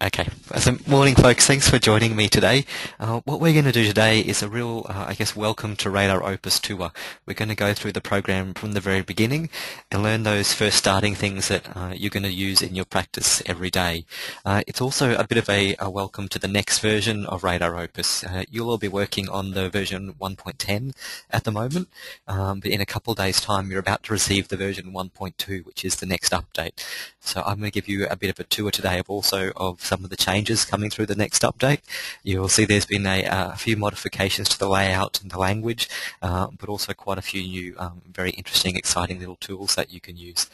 Okay, so morning folks, thanks for joining me today. What we're going to do today is a real, welcome to RadarOpus tour. We're going to go through the program from the very beginning and learn those first starting things that you're going to use in your practice every day. It's also a bit of a welcome to the next version of RadarOpus. You'll all be working on the version 1.10 at the moment, but in a couple of days' time you're about to receive the version 1.2, which is the next update. So I'm going to give you a bit of a tour today of some of the changes coming through the next update. You'll see there's been a few modifications to the layout and the language, but also quite a few new, very interesting, exciting little tools that you can use.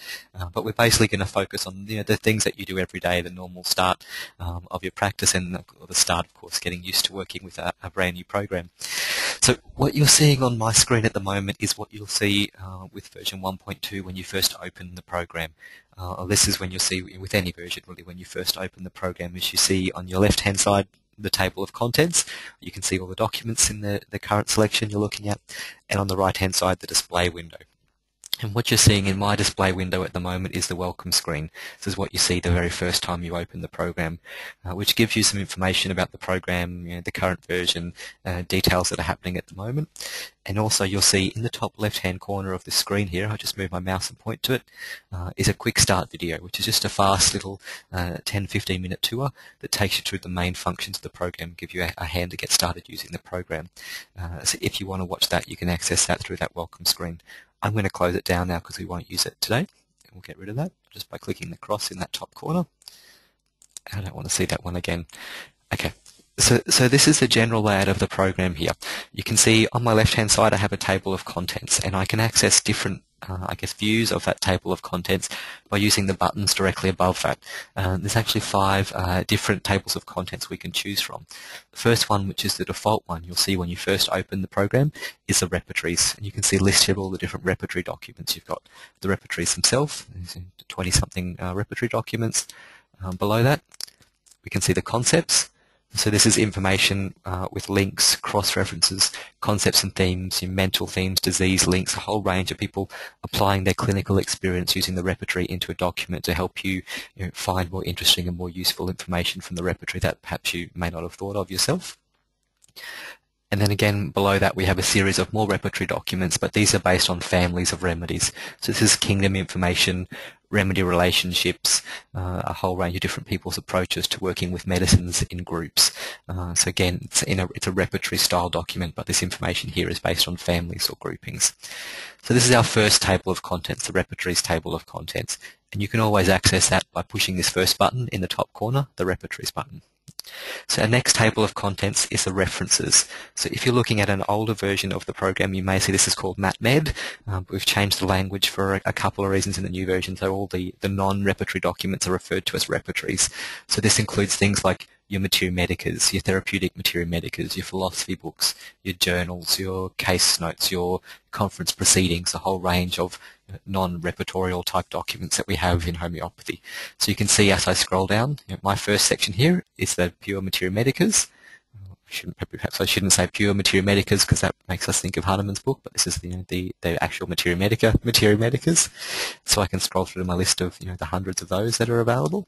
But we're basically going to focus on the things that you do every day, the normal start of your practice, and the start, of course, getting used to working with a brand new program. So what you're seeing on my screen at the moment is what you'll see with version 1.2 when you first open the program. This is when you'll see with any version really when you first open the program. As you see on your left hand side the table of contents, you can see all the documents in the current selection you're looking at, and on the right hand side the display window. And what you're seeing in my display window at the moment is the welcome screen. This is what you see the very first time you open the program, which gives you some information about the program, the current version, details that are happening at the moment. And also you'll see in the top left-hand corner of the screen here, I'll just move my mouse and point to it, is a quick start video, which is just a fast little 10-15 minute tour that takes you through the main functions of the program, give you a hand to get started using the program. So if you want to watch that, you can access that through that welcome screen. I'm going to close it down now because we won't use it today. We'll get rid of that just by clicking the cross in that top corner. I don't want to see that one again. Okay, so this is the general layout of the program here. You can see on my left-hand side I have a table of contents, and I can access different views of that table of contents by using the buttons directly above that. There's actually 5 different tables of contents we can choose from. The first one, which is the default one you'll see when you first open the program, is the repertories. And you can see listed all the different repertory documents. You've got the repertories themselves, 20-something repertory documents. Below that, we can see the concepts. So this is information with links, cross-references, concepts and themes, mental themes, disease links, a whole range of people applying their clinical experience using the repertory into a document to help you, find more interesting and more useful information from the repertory that perhaps you may not have thought of yourself. And then again, below that we have a series of more repertory documents, but these are based on families of remedies. So this is kingdom information, remedy relationships, a whole range of different people's approaches to working with medicines in groups. So again, it's a repertory style document, but this information here is based on families or groupings. So this is our first table of contents, the repertories table of contents. And you can always access that by pushing this first button in the top corner, the repertories button. So our next table of contents is the references. So if you're looking at an older version of the program, you may see this is called MatMed. But we've changed the language for a couple of reasons in the new version, so all the non-repertory documents are referred to as repertories. So this includes things like your materia medicas, your therapeutic materia medicas, your philosophy books, your journals, your case notes, your conference proceedings, a whole range of non-repertorial type documents that we have in homeopathy. So you can see as I scroll down, my first section here is the pure materia medicas. Perhaps I shouldn't say pure materia medicas because that makes us think of Hahnemann's book, but this is the actual materia medicas. So I can scroll through my list of the hundreds of those that are available.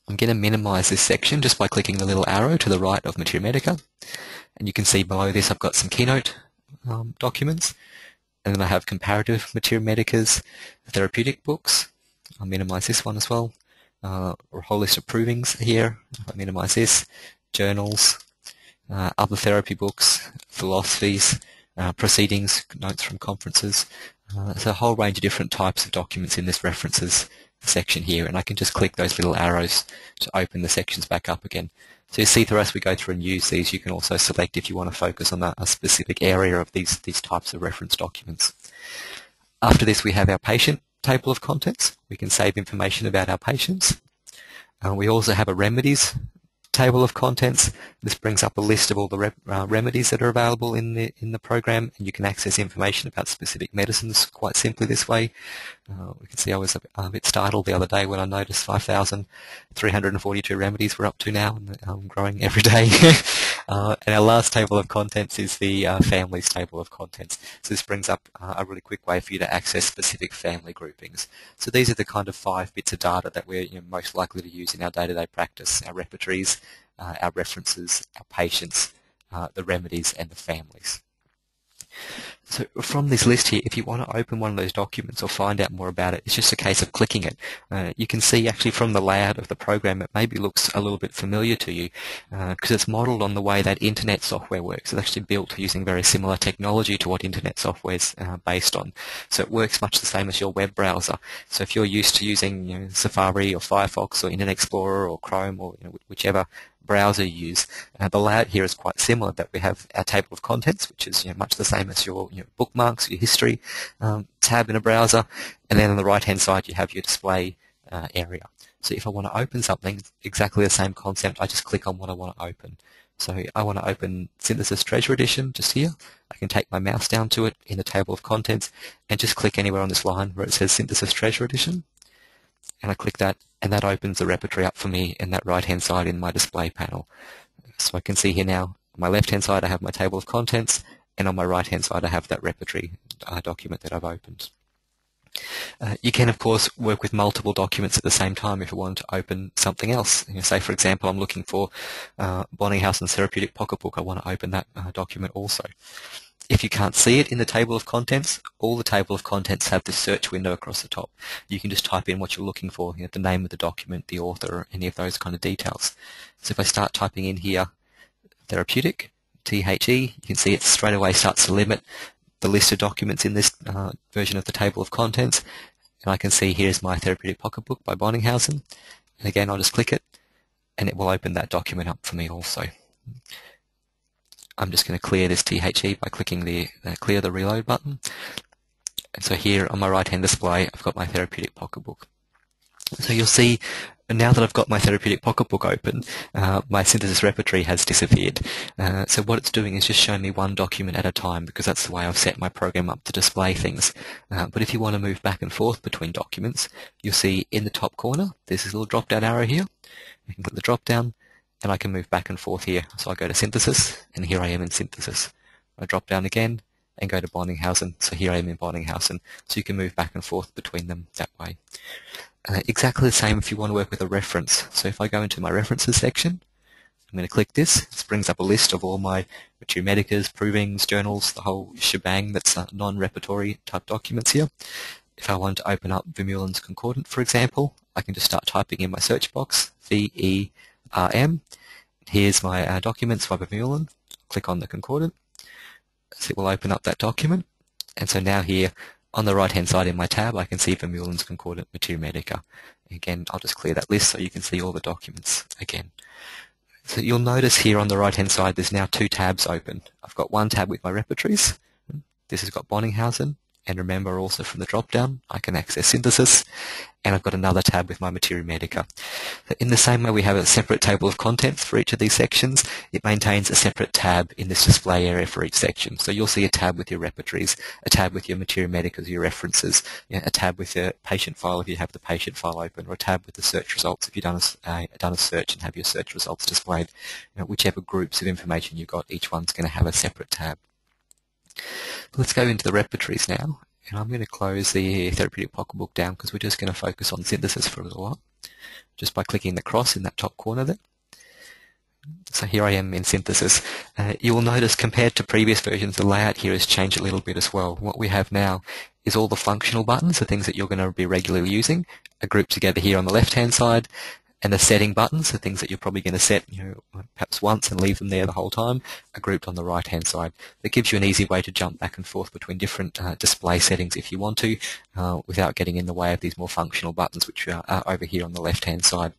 I'm going to minimize this section just by clicking the little arrow to the right of materia medica, and you can see below this I've got some keynote documents, and then I have comparative materia medicas, therapeutic books. I'll minimize this one as well. A whole list of provings here. I minimize this. Journals, other therapy books, philosophies, proceedings, notes from conferences. There's a whole range of different types of documents in this references section here, and I can just click those little arrows to open the sections back up again. So you see through as we go through and use these, you can also select if you want to focus on a specific area of these types of reference documents. After this we have our patient table of contents. We can save information about our patients. We also have a remedies table of contents. This brings up a list of all the remedies that are available in the program, and you can access information about specific medicines quite simply this way. We can see I was a bit startled the other day when I noticed 5,342 remedies we're up to now, and growing every day. And our last table of contents is the families table of contents. So this brings up a really quick way for you to access specific family groupings. So these are the kind of 5 bits of data that we're most likely to use in our day-to-day practice: our repertories, our references, our patients, the remedies, and the families. So from this list here, if you want to open one of those documents or find out more about it, it's just a case of clicking it. You can see actually from the layout of the program it maybe looks a little bit familiar to you because it's modeled on the way that internet software works. It's actually built using very similar technology to what internet software is based on. So it works much the same as your web browser. So if you're used to using Safari or Firefox or Internet Explorer or Chrome or whichever browser you use, the layout here is quite similar. That we have our table of contents, which is much the same as your bookmarks, your history tab in a browser, and then on the right hand side you have your display area. So if I want to open something, exactly the same concept, I just click on what I want to open. So I want to open Synthesis Treasure Edition just here. I can take my mouse down to it in the table of contents and just click anywhere on this line where it says Synthesis Treasure Edition, and I click that, and that opens the repertory up for me in that right hand side in my display panel. So I can see here now, on my left hand side I have my table of contents, and on my right hand side I have that repertory document that I've opened. You can of course work with multiple documents at the same time if you want to open something else. Say for example I'm looking for Bonninghausen's Therapeutic Pocketbook. I want to open that document also. If you can't see it in the table of contents, all the table of contents have this search window across the top. You can just type in what you're looking for, the name of the document, the author, or any of those kind of details. So if I start typing in here therapeutic, THE, you can see it straight away starts to limit the list of documents in this version of the table of contents. And I can see here's my Therapeutic Pocketbook by Bonninghausen. And again, I'll just click it, and it will open that document up for me also. I'm just going to clear this THE by clicking the clear the reload button. And so here on my right hand display I've got my Therapeutic Pocketbook. So you'll see now that I've got my Therapeutic Pocketbook open, my synthesis repertory has disappeared. So what it's doing is just showing me one document at a time because that's the way I've set my program up to display things. But if you want to move back and forth between documents, you'll see in the top corner there's this little drop down arrow here. You can click the drop down, and I can move back and forth here. So I go to Synthesis, and here I am in Synthesis. I drop down again and go to Bonninghausen, so here I am in Bonninghausen. So you can move back and forth between them that way. Exactly the same if you want to work with a reference. So if I go into my References section, I'm going to click this. This brings up a list of all my Materia Medicas, provings, journals, the whole shebang that's non-repertory type documents here. If I want to open up Vermeulen's Concordant, for example, I can just start typing in my search box, VERM. Here's my documents by Vermeulen. Click on the concordant. So it will open up that document. And so now here on the right hand side in my tab I can see Vermeulen's Concordant Materia Medica. Again, I'll just clear that list so you can see all the documents again. So you'll notice here on the right hand side there's now 2 tabs open. I've got one tab with my repertories. This has got Bonninghausen. And remember also from the drop down I can access Synthesis, and I've got another tab with my Materia Medica. In the same way we have a separate table of contents for each of these sections, it maintains a separate tab in this display area for each section. So you'll see a tab with your repertories, a tab with your Materia Medicas, your references, a tab with your patient file if you have the patient file open, or a tab with the search results if you've done a search and have your search results displayed. Whichever groups of information you've got, each one's going to have a separate tab. Let's go into the repertories now, and I'm going to close the Therapeutic Pocketbook down because we're just going to focus on Synthesis for a little while, just by clicking the cross in that top corner there. So here I am in Synthesis. You will notice compared to previous versions the layout here has changed a little bit as well. What we have now is all the functional buttons, the things that you're going to be regularly using, are grouped together here on the left hand side, and the setting buttons, the things that you're probably going to set perhaps once and leave them there the whole time, are grouped on the right hand side. That gives you an easy way to jump back and forth between different display settings if you want to, without getting in the way of these more functional buttons which are over here on the left hand side.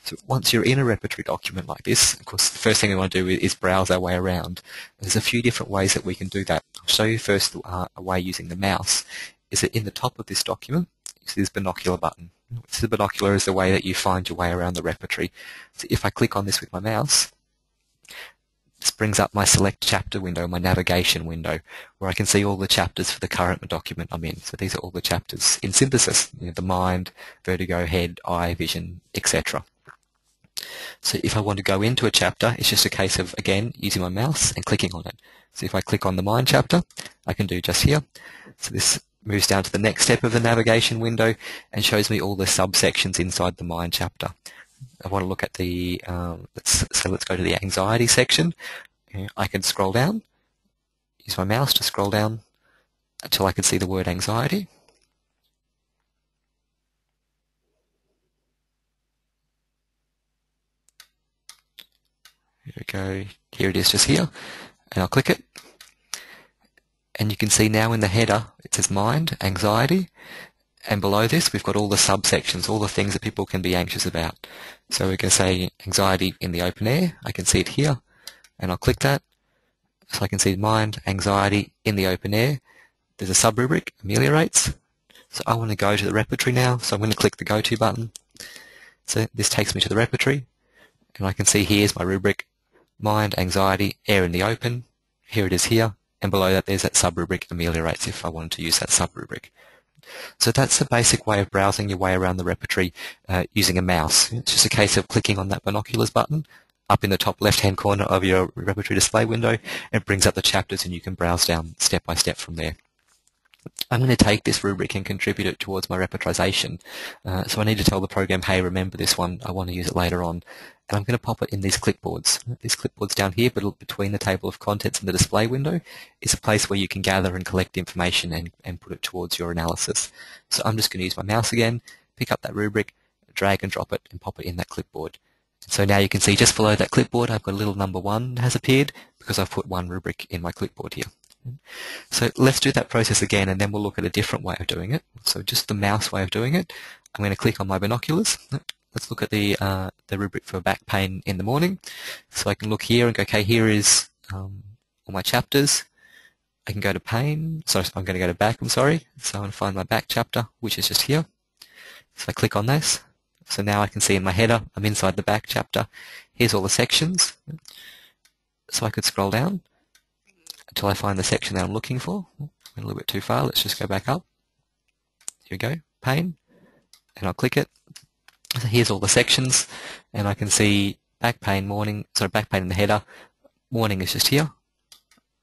So once you're in a repertory document like this, of course the first thing we want to do is browse our way around. There's a few different ways that we can do that. I'll show you first a way using the mouse. Is that in the top of this document you see this binocular button. So the binocular is the way that you find your way around the repertory. So if I click on this with my mouse, this brings up my select chapter window, my navigation window, where I can see all the chapters for the current document I'm in. So these are all the chapters in Synthesis, the mind, vertigo, head, eye, vision, etc. So if I want to go into a chapter, it's just a case of, again, using my mouse and clicking on it. So if I click on the Mind chapter, I can do just here. So this moves down to the next step of the navigation window and shows me all the subsections inside the Mind chapter. I want to look at the, let's go to the anxiety section. I can scroll down, use my mouse to scroll down until I can see the word anxiety. Here we go, here it is just here, and I'll click it. And you can see now in the header it says mind, anxiety, and below this we've got all the subsections, all the things that people can be anxious about. So we can say anxiety in the open air, I can see it here, and I'll click that. So I can see mind, anxiety in the open air. There's a sub-rubric, ameliorates. So I want to go to the repertory now, so I'm going to click the Go To button. So this takes me to the repertory, and I can see here's my rubric, mind, anxiety, air in the open. Here it is here, and below that there's that sub-rubric, ameliorates, if I wanted to use that sub-rubric. So that's the basic way of browsing your way around the repertory using a mouse. It's just a case of clicking on that binoculars button up in the top left-hand corner of your repertory display window. It brings up the chapters and you can browse down step by step from there. I'm going to take this rubric and contribute it towards my repertorization. So I need to tell the program, hey, remember this one, I want to use it later on. And I'm going to pop it in these clipboards. These clipboards down here, but between the table of contents and the display window, is a place where you can gather and collect information and put it towards your analysis. So I'm just going to use my mouse again, pick up that rubric, drag and drop it, and pop it in that clipboard. So now you can see just below that clipboard, I've got a little number 1 has appeared because I've put one rubric in my clipboard here. So let's do that process again, and then we'll look at a different way of doing it. So just the mouse way of doing it, I'm going to click on my binoculars. Let's look at the rubric for back pain in the morning. So I can look here and go, okay, here is all my chapters. I can go to pain. So I'm going to go to back, I'm sorry. So I'm going to find my back chapter, which is just here. So I click on this. So now I can see in my header, I'm inside the back chapter. Here's all the sections. So I could scroll down until I find the section that I'm looking for. Went a little bit too far. Let's just go back up. Here we go, pain. And I'll click it. So here's all the sections, and I can see back pain morning, back pain in the header. Morning is just here.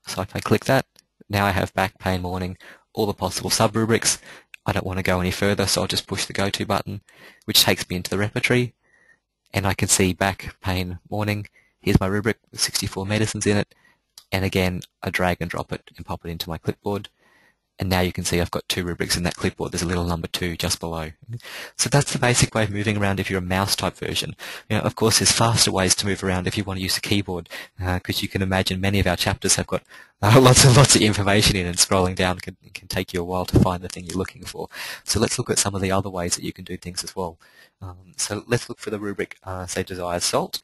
So if I click that, now I have back pain morning, all the possible sub-rubrics. I don't want to go any further, so I'll just push the Go To button, which takes me into the repertory, and I can see back pain morning. Here's my rubric with 64 medicines in it, and again, I drag and drop it and pop it into my clipboard. And now you can see I've got 2 rubrics in that clipboard. There's a little number 2 just below. So that's the basic way of moving around if you're a mouse type version. Of course, there's faster ways to move around if you want to use a keyboard, because you can imagine many of our chapters have got lots and lots of information in, and scrolling down can take you a while to find the thing you're looking for. So let's look at some of the other ways that you can do things as well. So let's look for the rubric, say, desired salt.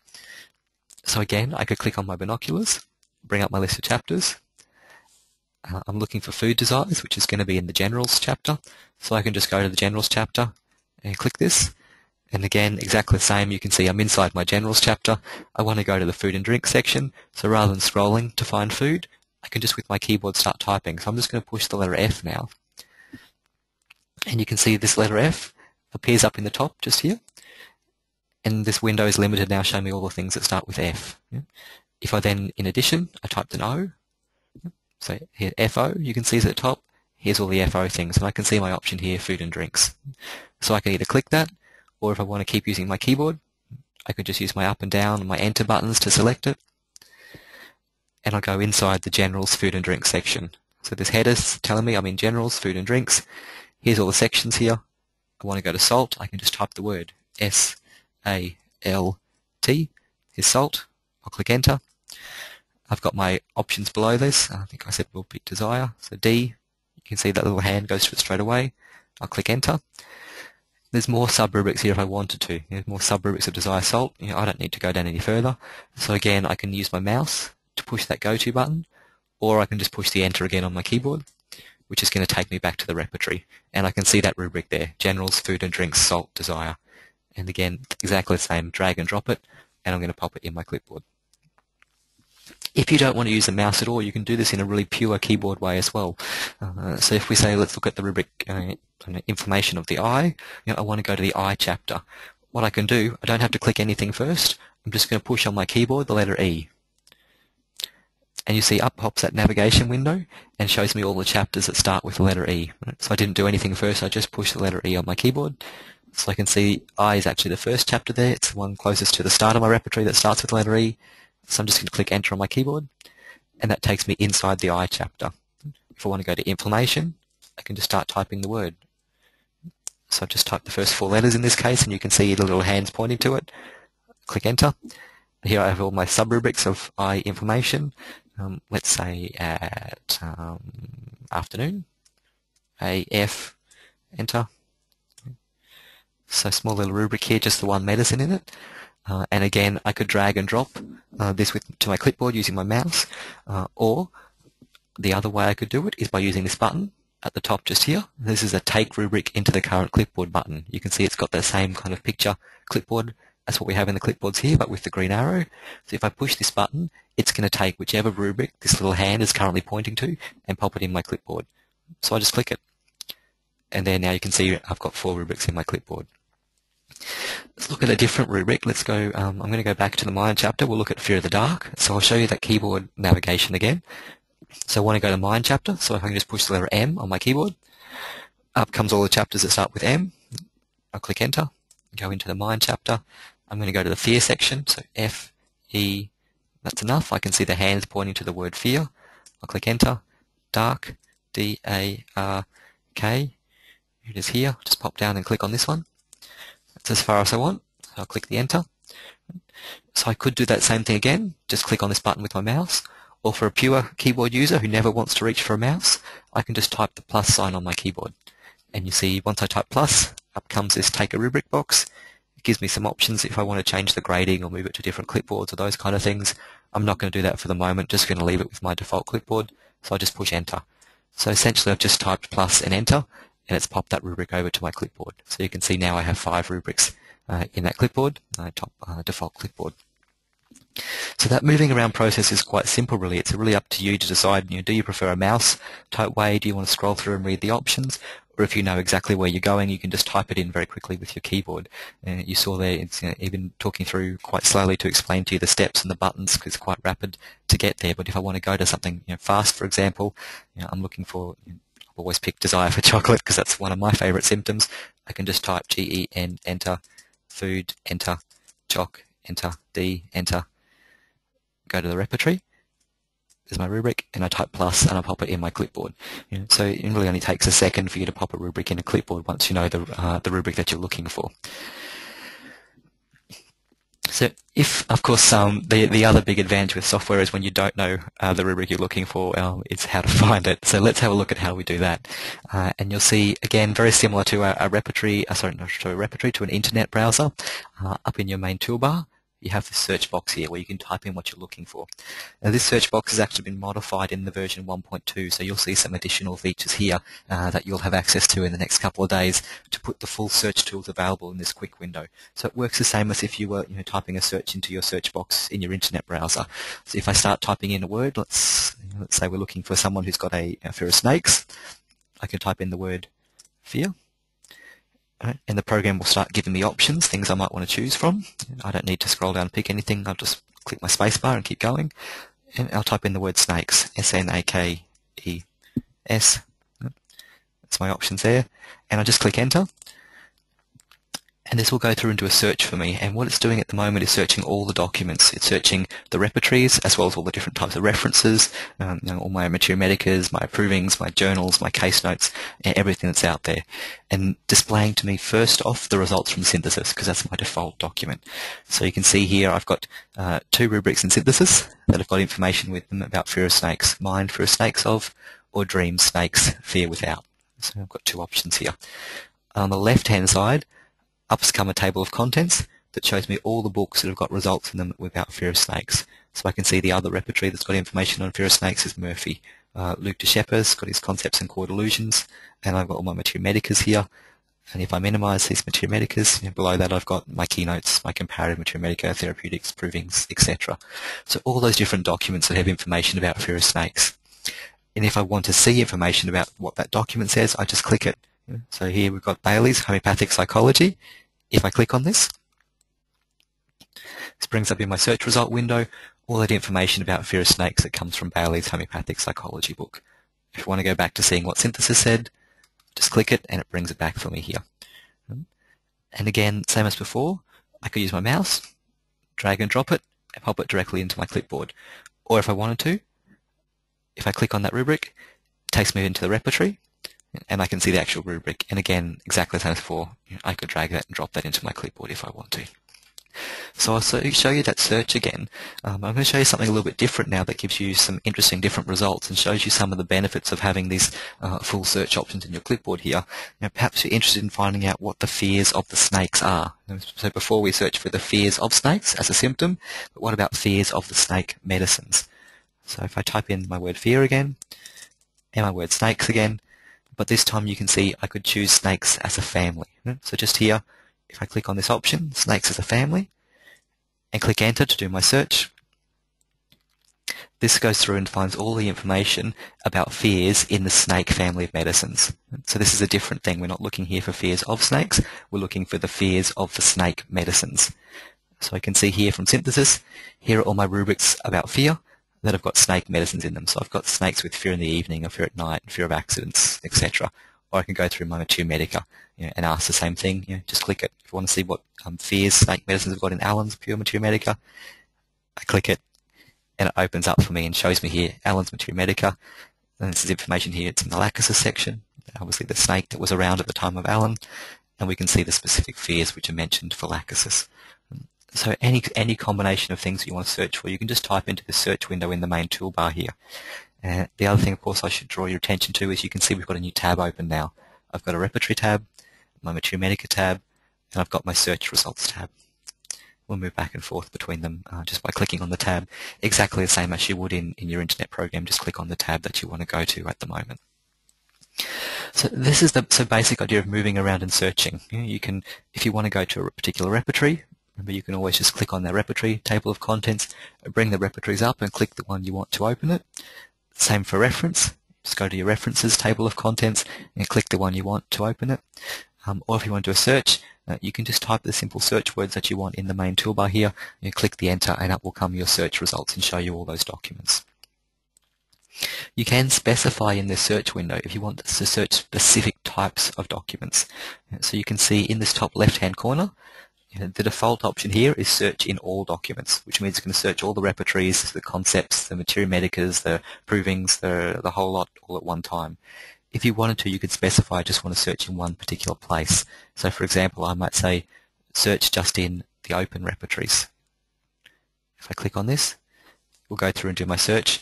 So again, I could click on my binoculars, bring up my list of chapters. I'm looking for food desires, which is going to be in the Generals chapter. So I can just go to the Generals chapter and click this. And again, exactly the same. You can see I'm inside my Generals chapter. I want to go to the food and drink section. So rather than scrolling to find food, I can just with my keyboard start typing. So I'm just going to push the letter F now. And you can see this letter F appears up in the top just here. And this window is limited now, showing me all the things that start with F. If I then, in addition, I typed an O. So here, FO, you can see at the top, here's all the FO things, and I can see my option here, food and drinks. So I can either click that, or if I want to keep using my keyboard, I could just use my up and down and my enter buttons to select it. And I'll go inside the Generals food and drinks section. So this header's telling me I'm in Generals food and drinks. Here's all the sections here. I want to go to salt, I can just type the word S-A-L-T. Here's salt. I'll click enter. I've got my options below this. I think I said we'll pick desire. So D, you can see that little hand goes to it straight away. I'll click enter. There's more sub-rubrics here if I wanted to. There's more sub-rubrics of desire salt. I don't need to go down any further. So again, I can use my mouse to push that Go To button, or I can just push the enter again on my keyboard, which is going to take me back to the repertory. And I can see that rubric there, Generals, Food and Drinks, Salt, Desire. And again, exactly the same, drag and drop it, and I'm going to pop it in my clipboard. If you don't want to use the mouse at all, you can do this in a really pure keyboard way as well. So if we say, let's look at the rubric inflammation of the eye, I want to go to the eye chapter. what I can do, I don't have to click anything first. I'm just going to push on my keyboard the letter E. And you see up pops that navigation window and shows me all the chapters that start with the letter E. Right? So I didn't do anything first, I just pushed the letter E on my keyboard. So I can see I is actually the first chapter there. It's the one closest to the start of my repertory that starts with the letter E. So I'm just going to click enter on my keyboard, and that takes me inside the I chapter. If I want to go to inflammation, I can just start typing the word. So I've just typed the first 4 letters in this case, and you can see the little hands pointing to it. Click enter. Here I have all my sub-rubrics of I inflammation. Let's say at afternoon. AF, enter. So small little rubric here, just the one medicine in it. And again, I could drag and drop this to my clipboard using my mouse, or the other way I could do it is by using this button at the top just here. This is a take rubric into the current clipboard button. You can see it's got the same kind of picture clipboard as what we have in the clipboards here, but with the green arrow. So if I push this button, it's going to take whichever rubric this little hand is currently pointing to and pop it in my clipboard. So I just click it. And there now you can see I've got 4 rubrics in my clipboard. Let's look at a different rubric. Let's go, I'm going to go back to the Mind chapter. We'll look at Fear of the Dark. So I'll show you that keyboard navigation again. So I want to go to Mind chapter, so if I can just push the letter M on my keyboard, up comes all the chapters that start with M. I'll click enter, go into the Mind chapter. I'm going to go to the Fear section, so F, E, that's enough. I can see the hands pointing to the word fear. I'll click enter. Dark, D-A-R-K. It is here. Just pop down and click on this one. That's as far as I want. So I'll click the enter. So I could do that same thing again. Just click on this button with my mouse. Or for a pure keyboard user who never wants to reach for a mouse, I can just type the plus sign on my keyboard. And you see, once I type plus, up comes this take a rubric box. It gives me some options if I want to change the grading or move it to different clipboards or those kind of things. I'm not going to do that for the moment, just going to leave it with my default clipboard. So I just push enter. So essentially I've just typed plus and enter, and it's popped that rubric over to my clipboard. So you can see now I have 5 rubrics in that clipboard, my default clipboard. So that moving around process is quite simple really. It's really up to you to decide, do you prefer a mouse type way? Do you want to scroll through and read the options? Or if you know exactly where you're going, you can just type it in very quickly with your keyboard. You saw there, it's even talking through quite slowly to explain to you the steps and the buttons because it's quite rapid to get there. But if I want to go to something fast, for example, I'm looking for, I've always picked desire for chocolate because that's one of my favorite symptoms. I can just type G-E-N, enter, food, enter, choc, enter, D, enter. Go to the repertory, there's my rubric, and I type plus and I pop it in my clipboard. So it really only takes a second for you to pop a rubric in a clipboard once you know the rubric that you're looking for. So if, of course, the other big advantage with software is when you don't know the rubric you're looking for, it's how to find it. So let's have a look at how we do that. And you'll see, again, very similar to a repertory, to an internet browser. Up in your main toolbar, you have the search box here where you can type in what you're looking for. Now this search box has actually been modified in the version 1.2, so you'll see some additional features here that you'll have access to in the next couple of days to put the full search tools available in this quick window. So it works the same as if you were typing a search into your search box in your internet browser. So if I start typing in a word, let's say we're looking for someone who's got a fear of snakes, I can type in the word fear. Right, and the program will start giving me options, things I might want to choose from. I don't need to scroll down and pick anything. I'll just click my spacebar and keep going. And I'll type in the word snakes, S-N-A-K-E-S. That's my options there. And I just click enter. And this will go through and do a search for me. And what it's doing at the moment is searching all the documents. It's searching the repertories as well as all the different types of references, all my materia medicas, my approvings, my journals, my case notes, everything that's out there. And displaying to me first off the results from synthesis because that's my default document. So you can see here I've got 2 rubrics in synthesis that have got information with them about fear of snakes, mind, fear of snakes of, or dream, snakes, fear without. So I've got 2 options here. On the left-hand side, up's come a table of contents that shows me all the books that have got results in them without fear of snakes. So I can see the other repertory that's got information on fear of snakes is Murphy. Luke de Shepper's got his concepts and core delusions, and I've got all my materia medicas here. And if I minimize these materia medicas, below that I've got my keynotes, my comparative materia medica, therapeutics, provings, etc. So all those different documents that have information about fear of snakes. And if I want to see information about what that document says, I just click it. So here we've got Bailey's Homeopathic Psychology. If I click on this, This brings up in my search result window all that information about fear of snakes that comes from Bailey's homeopathic psychology book. If you want to go back to seeing what Synthesis said, just click it and it brings it back for me here. And again, same as before, I could use my mouse, drag and drop it, and pop it directly into my clipboard. Or if I wanted to, if I click on that rubric, it takes me into the repertory, and I can see the actual rubric. And again, exactly the same as before, I could drag that and drop that into my clipboard if I want to. So I'll show you that search again. I'm going to show you something a little bit different now that gives you some interesting different results and shows you some of the benefits of having these full search options in your clipboard here. Now, perhaps you're interested in finding out what the fears of the snakes are. So before we search for the fears of snakes as a symptom, but what about fears of the snake medicines? So if I type in my word fear again, and my word snakes again, but this time you can see I could choose snakes as a family. So just here, if I click on this option, snakes as a family, and click enter to do my search, this goes through and finds all the information about fears in the snake family of medicines. So this is a different thing. We're not looking here for fears of snakes, we're looking for the fears of the snake medicines. So I can see here from Synthesis, here are all my rubrics about fear that have got snake medicines in them. So I've got snakes with fear in the evening, or fear at night, fear of accidents, etc. Or I can go through my Mature Medica and ask the same thing. Just click it. If you want to see what fears snake medicines have got in Alan's Pure Mature Medica, I click it and it opens up for me and shows me here Alan's Mature Medica. And this is information here. It's in the lachesis section, obviously the snake that was around at the time of Alan, and we can see the specific fears which are mentioned for lachesis. So any combination of things you want to search for, you can just type into the search window in the main toolbar here. The other thing, of course, I should draw your attention to is you can see we've got a new tab open now. I've got a repertory tab, my Mature Medica tab, and I've got my search results tab. We'll move back and forth between them just by clicking on the tab, exactly the same as you would in your internet program. Just click on the tab that you want to go to at the moment. So this is the basic idea of moving around and searching. You can, if you want to go to a particular repertory, remember you can always just click on the repertory table of contents, bring the repertories up and click the one you want to open it. Same for reference. Just go to your references table of contents and click the one you want to open it. Or if you want to do a search, you can just type the simple search words that you want in the main toolbar here. You click the enter and up will come your search results and show you all those documents. You can specify in the search window if you want to search specific types of documents. So you can see in this top left-hand corner, the default option here is search in all documents, which means you can search all the repertories, the concepts, the Mature Medicas, the provings, the whole lot all at one time. If you wanted to, you could specify I just want to search in one particular place. So for example, I might say search just in the open repertories. If I click on this, we'll go through and do my search,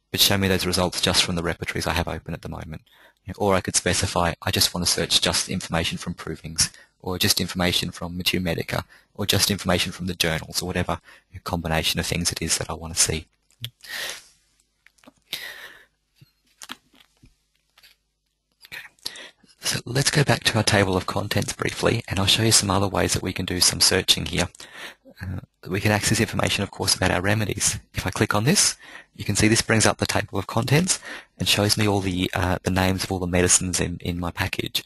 but show me those results just from the repertories I have open at the moment. Or I could specify I just want to search just information from provings, or just information from Mature Medica, or just information from the journals, or whatever combination of things it is that I want to see. So let's go back to our table of contents briefly, and I'll show you some other ways that we can do some searching here. We can access information, of course, about our remedies. If I click on this, you can see this brings up the table of contents and shows me all the names of all the medicines in my package.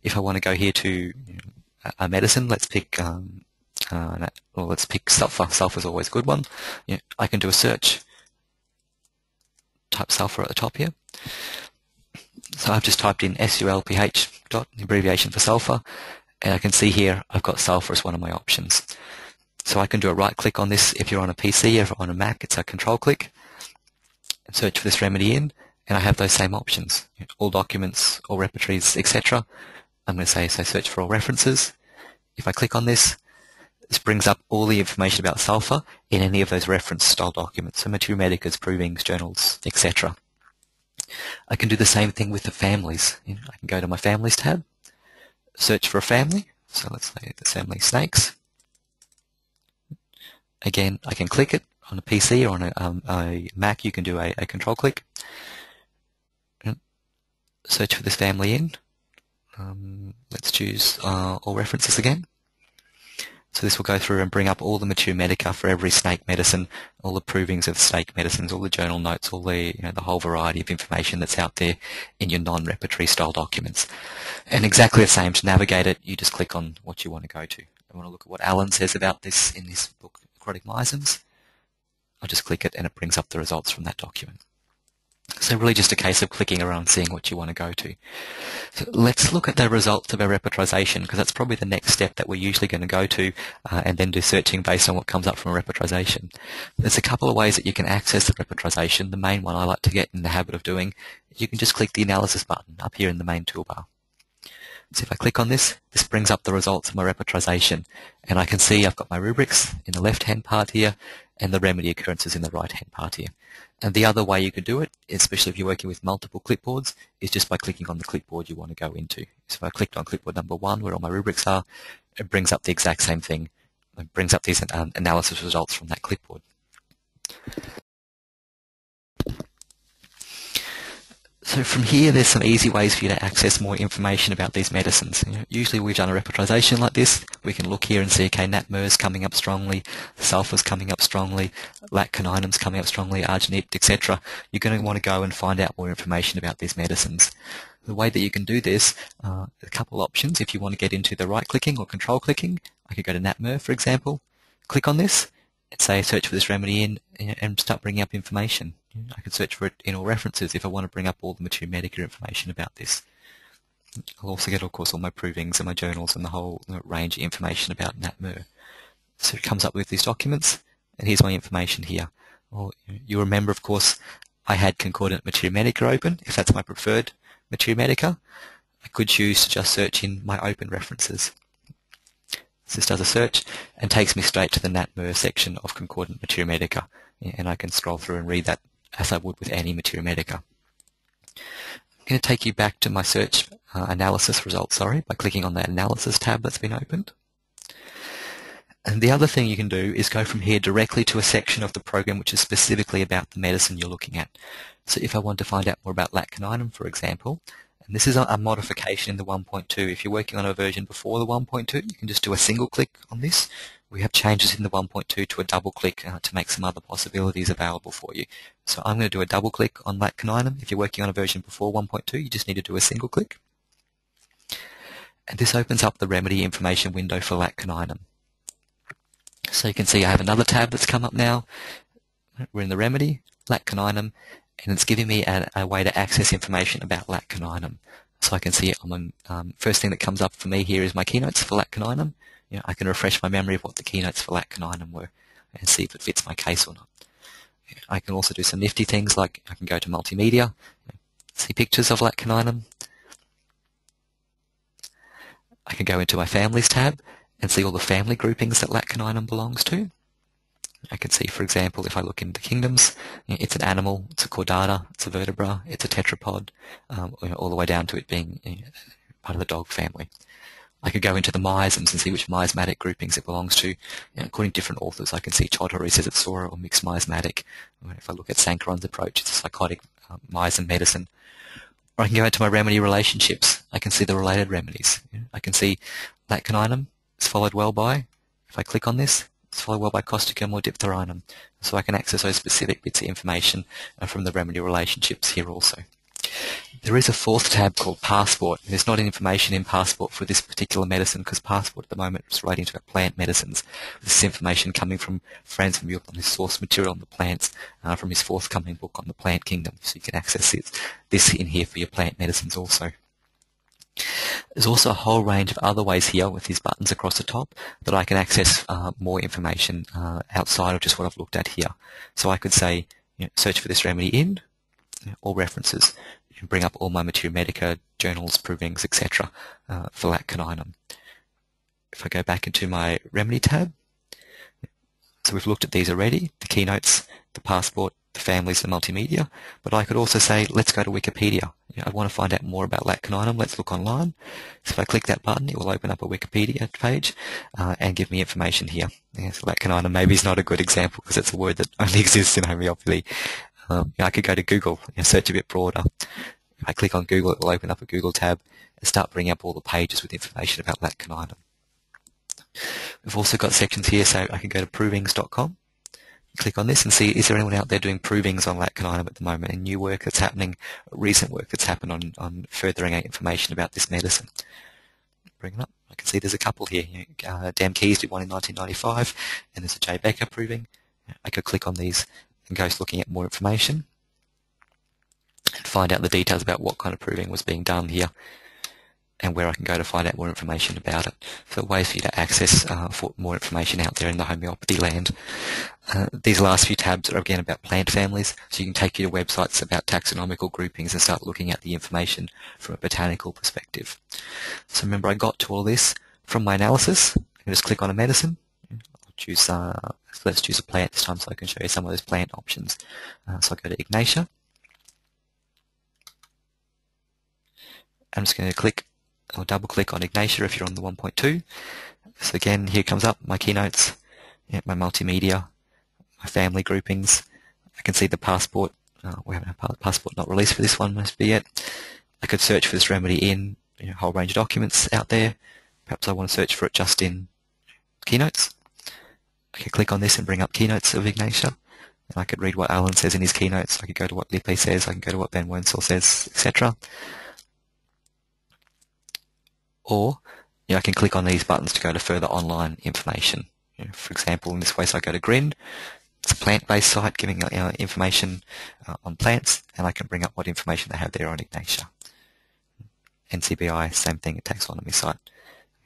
If I want to go here to a medicine, let's pick sulfur. Sulfur is always a good one. I can do a search. Type sulfur at the top here. So I've just typed in SULPH, the abbreviation for sulfur, and I can see here I've got sulfur as one of my options. So I can do a right click on this if you're on a PC, if on a Mac it's a control click, and search for this remedy in, and I have those same options. All documents, all repertories, etc. I'm going to say search for all references. If I click on this, this brings up all the information about sulfur in any of those reference style documents, so Mature Medicas, provings, journals, etc. I can do the same thing with the families. I can go to my families tab, search for a family, so let's say the family snakes. Again, I can click it on a PC or on a Mac. You can do a control click. Search for this family in. Let's choose all references again. So this will go through and bring up all the Mature Medica for every snake medicine, all the provings of snake medicines, all the journal notes, all the the whole variety of information that's out there in your non-repertory style documents. And exactly the same, to navigate it, you just click on what you want to go to. I want to look at what Alan says about this in this book necrotic miasms. I'll just click it and it brings up the results from that document. So really just a case of clicking around seeing what you want to go to. So let's look at the results of our repertorization, because that's probably the next step that we're usually going to go to and then do searching based on what comes up from a repertorization. There's a couple of ways that you can access the repertorization. The main one I like to get in the habit of doing is you can just click the analysis button up here in the main toolbar. So if I click on this, this brings up the results of my repertorization, and I can see I've got my rubrics in the left-hand part here and the remedy occurrences in the right-hand part here. And the other way you could do it, especially if you're working with multiple clipboards, is just by clicking on the clipboard you want to go into. So if I clicked on clipboard number 1, where all my rubrics are, it brings up the exact same thing. It brings up these analysis results from that clipboard. So from here, there's some easy ways for you to access more information about these medicines. Usually we've done a repertorization like this. We can look here and see, okay, natmer's coming up strongly, sulfur's coming up strongly, latcaninum's coming up strongly, arginipt, etc. You're going to want to go and find out more information about these medicines. The way that you can do this, a couple options. If you want to get into the right-clicking or control-clicking, I could go to natmer, for example, click on this, and say search for this remedy in, and start bringing up information. I could search for it in all references if I want to bring up all the Materia Medica information about this. I'll also get, of course, all my provings and my journals and the whole range of information about natmer. So it comes up with these documents, and here's my information here. Well, you remember, of course, I had concordant Materia Medica open, if that's my preferred Materia Medica. I could choose to just search in my open references. So this does a search and takes me straight to the natmer section of concordant Materia Medica, and I can scroll through and read that as I would with any Materia Medica. I'm going to take you back to my search analysis results, by clicking on that analysis tab that's been opened. And the other thing you can do is go from here directly to a section of the program which is specifically about the medicine you're looking at. So if I want to find out more about latcaninum, for example, and this is a modification in the 1.2. If you're working on a version before the 1.2, you can just do a single click on this. We have changes in the 1.2 to a double click to make some other possibilities available for you. So I'm going to do a double click on latcaninum. If you're working on a version before 1.2, you just need to do a single click. And this opens up the remedy information window for latcaninum. So you can see I have another tab that's come up now. We're in the remedy, latcaninum, and it's giving me a way to access information about latcaninum. So I can see first thing that comes up for me here is my keynotes for latcaninum. I can refresh my memory of what the keynotes for latcaninum were and see if it fits my case or not. I can also do some nifty things, like I can go to multimedia, see pictures of latcaninum. I can go into my families tab and see all the family groupings that latcaninum belongs to. I can see, for example, if I look into kingdoms, it's an animal, it's a chordata, it's a vertebra, it's a tetrapod, all the way down to it being part of the dog family. I could go into the miasms and see which miasmatic groupings it belongs to. According to different authors, I can see Chodhary says it's Sora or mixed miasmatic. If I look at Sankaran's approach, it's a psychotic miasm medicine. Or I can go into my remedy relationships. I can see the related remedies. I can see latcaninum is followed well by, if I click on this, it's followed well by causticum or diphtherinum. So I can access those specific bits of information from the remedy relationships here also. There is a fourth tab called Passport. There's not information in Passport for this particular medicine, because Passport at the moment is relating to plant medicines. This is information coming from Franz von Buch on his source material on the plants from his forthcoming book on the plant kingdom. So you can access this in here for your plant medicines also. There's also a whole range of other ways here with these buttons across the top that I can access more information outside of just what I've looked at here. So I could say, search for this remedy in all references. You can bring up all my Materia Medica, journals, provings, etc. For latcaninum. If I go back into my remedy tab, so we've looked at these already, the keynotes, the passport, the families, the multimedia, but I could also say, let's go to Wikipedia. I want to find out more about latcaninum, let's look online. So if I click that button, it will open up a Wikipedia page and give me information here. So latcaninum maybe is not a good example because it's a word that only exists in homeopathy. I could go to Google and search a bit broader. If I click on Google, it will open up a Google tab and start bringing up all the pages with information about latcaninum. We've also got sections here, so I can go to provings.com, click on this and see, is there anyone out there doing provings on latcaninum at the moment, and new work that's happening, recent work that's happened on furthering out information about this medicine. Bring it up. I can see there's a couple here. Dan Keyes did one in 1995, and there's a J. Becker proving. I could click on these and go looking at more information and find out the details about what kind of proving was being done here and where I can go to find out more information about it. So ways for you to access for more information out there in the homeopathy land. These last few tabs are again about plant families, so you can take you to websites about taxonomical groupings and start looking at the information from a botanical perspective. So remember, I got to all this from my analysis. I can just click on a medicine. I'll choose, let's choose a plant this time so I can show you some of those plant options. So I go to Ignatia. I'm just going to click or double click on Ignatia if you're on the 1.2. So again, here comes up my keynotes, my multimedia, my family groupings. I can see the passport. We haven't had passport not released for this one, must be yet. I could search for this remedy in a whole range of documents out there. Perhaps I want to search for it just in keynotes. I could click on this and bring up keynotes of Ignatia. And I could read what Alan says in his keynotes. I could go to what Lippe says. I can go to what Ben Wensel says, etc. Or I can click on these buttons to go to further online information. For example, in this way, so I go to Grin. It's a plant-based site giving information on plants, and I can bring up what information they have there on Ignatia. NCBI, same thing, a taxonomy site.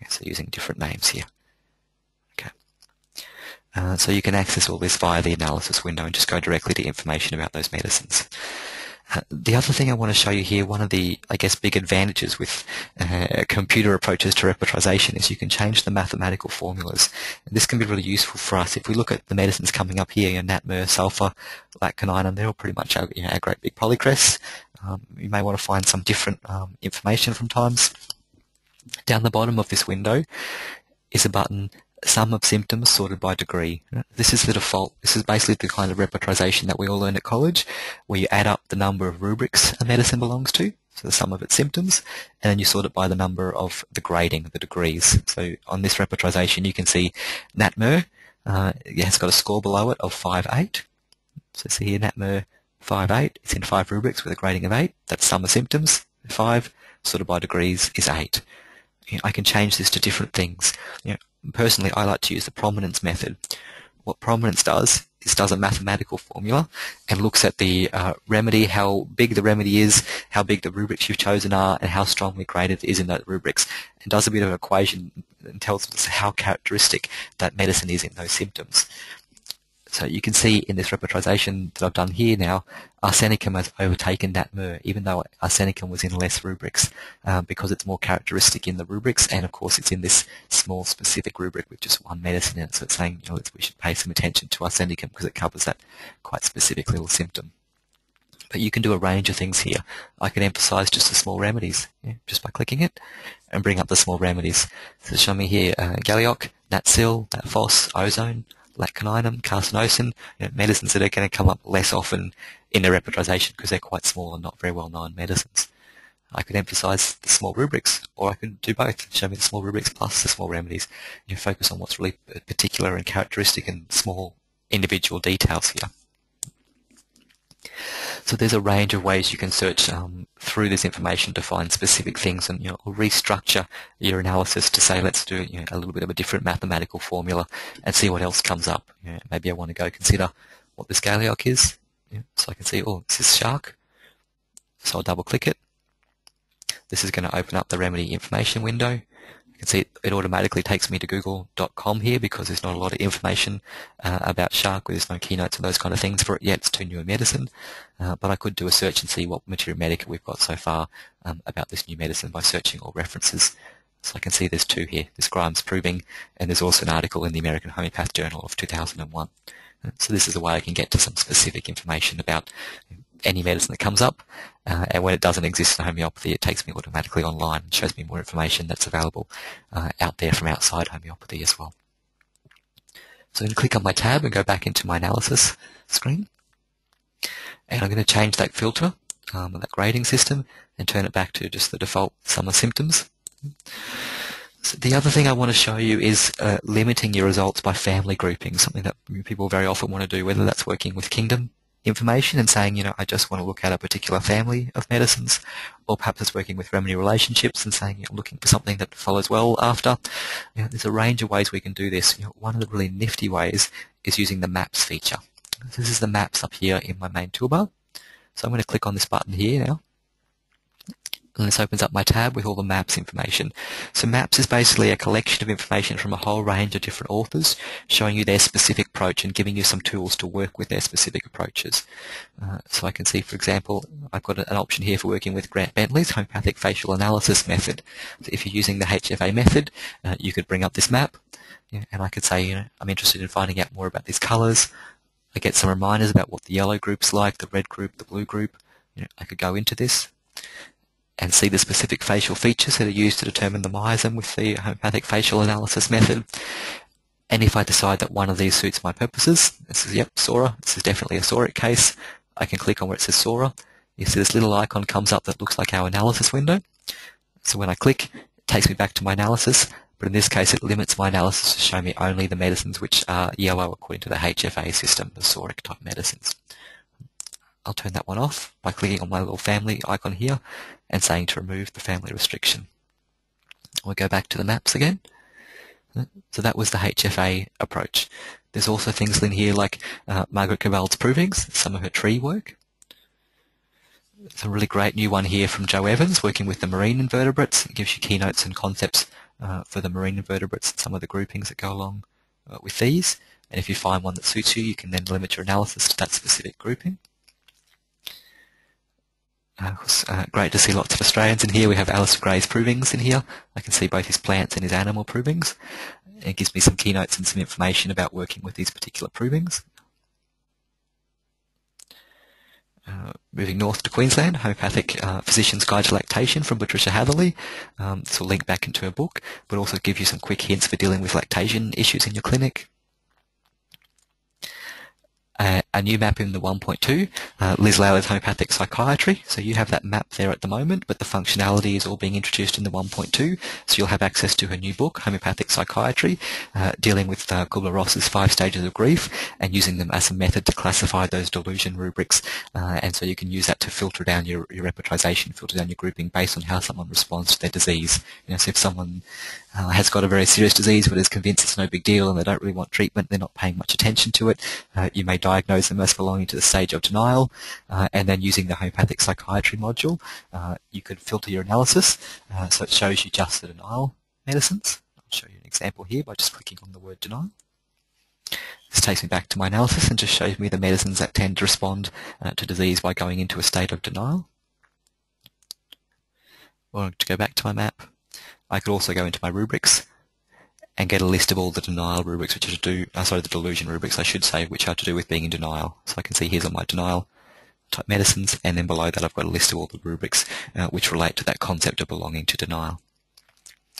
So using different names here. Okay. So you can access all this via the analysis window and just go directly to information about those medicines. The other thing I want to show you here, one of the, I guess, big advantages with computer approaches to repertorization is you can change the mathematical formulas. And this can be really useful for us. If we look at the medicines coming up here, natmer, sulfur, laccaninum, they're all pretty much our great big polycrests. You may want to find some different information from times. Down the bottom of this window is a button, Sum of symptoms sorted by degree. This is the default. This is basically the kind of repertorization that we all learn at college, where you add up the number of rubrics a medicine belongs to, so the sum of its symptoms, and then you sort it by the number of the grading, the degrees. So on this repertorization, you can see natmer has got a score below it of 5.8. So see here, natmer 5.8. It's in 5 rubrics with a grading of 8. That's sum of symptoms, 5. Sorted by degrees is 8. I can change this to different things. Personally, I like to use the prominence method. What prominence does is does a mathematical formula and looks at the remedy, how big the remedy is, how big the rubrics you've chosen are, and how strongly graded it is in those rubrics, and does a bit of an equation and tells us how characteristic that medicine is in those symptoms. So you can see in this repertorization that I've done here now, arsenicum has overtaken natmer, even though arsenicum was in less rubrics, because it's more characteristic in the rubrics, and of course it's in this small specific rubric with just one medicine in it. So it's saying we should pay some attention to arsenicum because it covers that quite specific little symptom. But you can do a range of things here. I can emphasize just the small remedies, just by clicking it, and bring up the small remedies. So show me here, Galeoc, Natsil, Natphos, ozone, laccaninum, carcinosin, medicines that are going to come up less often in the repertorization because they're quite small and not very well known medicines. I could emphasize the small rubrics, or I could do both. Show me the small rubrics plus the small remedies. Focus on what's really particular and characteristic and small individual details here. So there's a range of ways you can search through this information to find specific things, and or restructure your analysis to say, let's do a little bit of a different mathematical formula and see what else comes up. Maybe I want to go consider what this Galeoc is. So I can see, oh, this is shark. So I'll double click it. This is going to open up the remedy information window. You can see it automatically takes me to google.com here because there's not a lot of information about shark. There's no keynotes and those kind of things for it yet. It's too new a medicine. But I could do a search and see what materia medica we've got so far about this new medicine by searching all references. So I can see there's 2 here. There's Grimes proving, and there's also an article in the American Homeopath Journal of 2001. So this is a way I can get to some specific information about any medicine that comes up, and when it doesn't exist in homeopathy, it takes me automatically online and shows me more information that's available out there from outside homeopathy as well. So I'm going to click on my tab and go back into my analysis screen, and I'm going to change that filter, that grading system, and turn it back to just the default sum of symptoms. So the other thing I want to show you is limiting your results by family grouping, something that people very often want to do, whether that's working with kingdom information and saying, I just want to look at a particular family of medicines, or perhaps it's working with remedy relationships and saying, I'm looking for something that follows well after. There's a range of ways we can do this. One of the really nifty ways is using the maps feature. So this is the maps up here in my main toolbar. So I'm going to click on this button here now. And this opens up my tab with all the maps information. So maps is basically a collection of information from a whole range of different authors, showing you their specific approach and giving you some tools to work with their specific approaches. So I can see, for example, I've got an option here for working with Grant Bentley's homeopathic facial analysis method. So if you're using the HFA method, you could bring up this map, and I could say, I'm interested in finding out more about these colours. I get some reminders about what the yellow group's like, the red group, the blue group. I could go into this and see the specific facial features that are used to determine the miasm with the homeopathic facial analysis method. And if I decide that one of these suits my purposes, this is, yep, psora, this is definitely a psoric case, I can click on where it says psora. You see this little icon comes up that looks like our analysis window. So when I click, it takes me back to my analysis, but in this case it limits my analysis to show me only the medicines which are yellow according to the HFA system, the psoric type medicines. I'll turn that one off by clicking on my little family icon here and saying to remove the family restriction. We'll go back to the maps again. So that was the HFA approach. There's also things in here like Margaret Cavell's provings, some of her tree work. There's a really great new one here from Joe Evans working with the marine invertebrates. It gives you keynotes and concepts for the marine invertebrates and some of the groupings that go along with these. And if you find one that suits you, you can then limit your analysis to that specific grouping. Great to see lots of Australians in here. We have Alistair Gray's provings in here. I can see both his plants and his animal provings. It gives me some keynotes and some information about working with these particular provings. Moving north to Queensland, Homeopathic Physician's Guide to Lactation from Patricia Hatherley. This will link back into her book, but also give you some quick hints for dealing with lactation issues in your clinic. A new map in the 1.2, Liz Lowler's Homeopathic Psychiatry. So you have that map there at the moment, but the functionality is all being introduced in the 1.2. So you'll have access to her new book, Homeopathic Psychiatry, dealing with Kubler-Ross's 5 stages of grief and using them as a method to classify those delusion rubrics. And so you can use that to filter down your repertorization, filter down your grouping based on how someone responds to their disease. So if someone has got a very serious disease but is convinced it's no big deal and they don't really want treatment, they're not paying much attention to it, you may diagnose them as belonging to the stage of denial, and then using the homeopathic psychiatry module, you could filter your analysis so it shows you just the denial medicines. I'll show you an example here by just clicking on the word denial. This takes me back to my analysis and just shows me the medicines that tend to respond to disease by going into a state of denial. Or to go back to my map, I could also go into my rubrics and get a list of all the denial rubrics, which are to do, the delusion rubrics, I should say, which are to do with being in denial. So I can see here's all my denial type medicines, and then below that I've got a list of all the rubrics which relate to that concept of belonging to denial.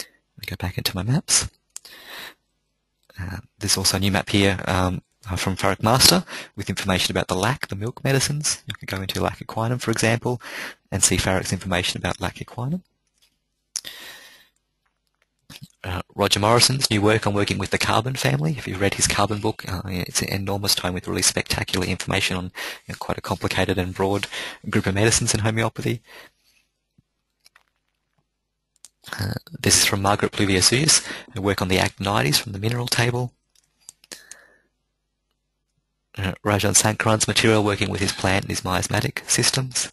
I go back into my maps. There's also a new map here from Farrick Master with information about the milk medicines. You could go into lac equinum, for example, and see Farrick's information about lac equinum. Roger Morrison's new work on working with the carbon family. If you've read his carbon book, it's an enormous tome with really spectacular information on quite a complicated and broad group of medicines in homeopathy. This is from Margaret Pluvier-Suyas, her work on the actinides from the mineral table. Rajan Sankaran's material working with his plant and his miasmatic systems.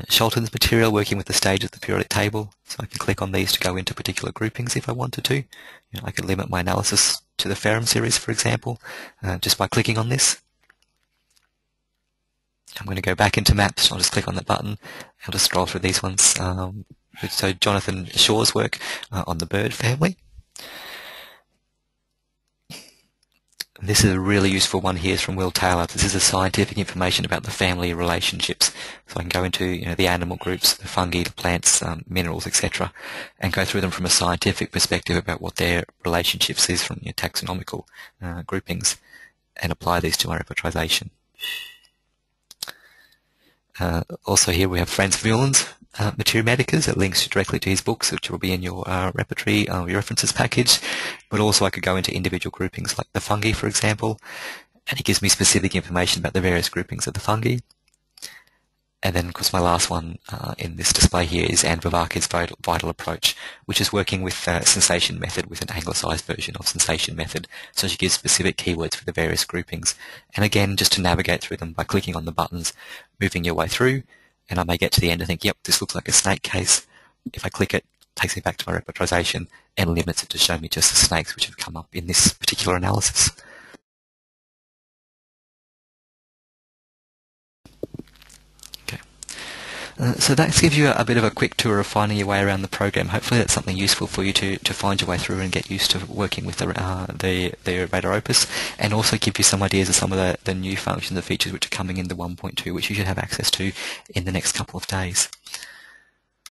Sholton's material working with the stage of the periodic table, so I can click on these to go into particular groupings if I wanted to. I could limit my analysis to the ferrum series, for example, just by clicking on this. I'm going to go back into maps. I'll just click on the button. I'll just scroll through these ones. So Jonathan Shaw's work on the bird family. This is a really useful one here from Will Taylor. This is a scientific information about the family relationships. So I can go into the animal groups, the fungi, the plants, minerals, etc., and go through them from a scientific perspective about what their relationships is from taxonomical groupings, and apply these to my repertorization. Also here we have Franz Wieland's Materia Medicas. It links directly to his books, which will be in your repertory, your references package. But also I could go into individual groupings like the fungi, for example, and it gives me specific information about the various groupings of the fungi. And then, of course, my last one in this display here is Anne Vivarke's vital approach, which is working with sensation method, with an anglicised version of sensation method. So she gives specific keywords for the various groupings. And again, just to navigate through them by clicking on the buttons, moving your way through, and I may get to the end and think, yep, this looks like a snake case. If I click it, it takes me back to my repertorisation and limits it to show me just the snakes which have come up in this particular analysis. So that gives you a bit of a quick tour of finding your way around the program. Hopefully that's something useful for you to find your way through and get used to working with the RadarOpus, and also give you some ideas of some of the new functions and features which are coming into 1.2, which you should have access to in the next couple of days.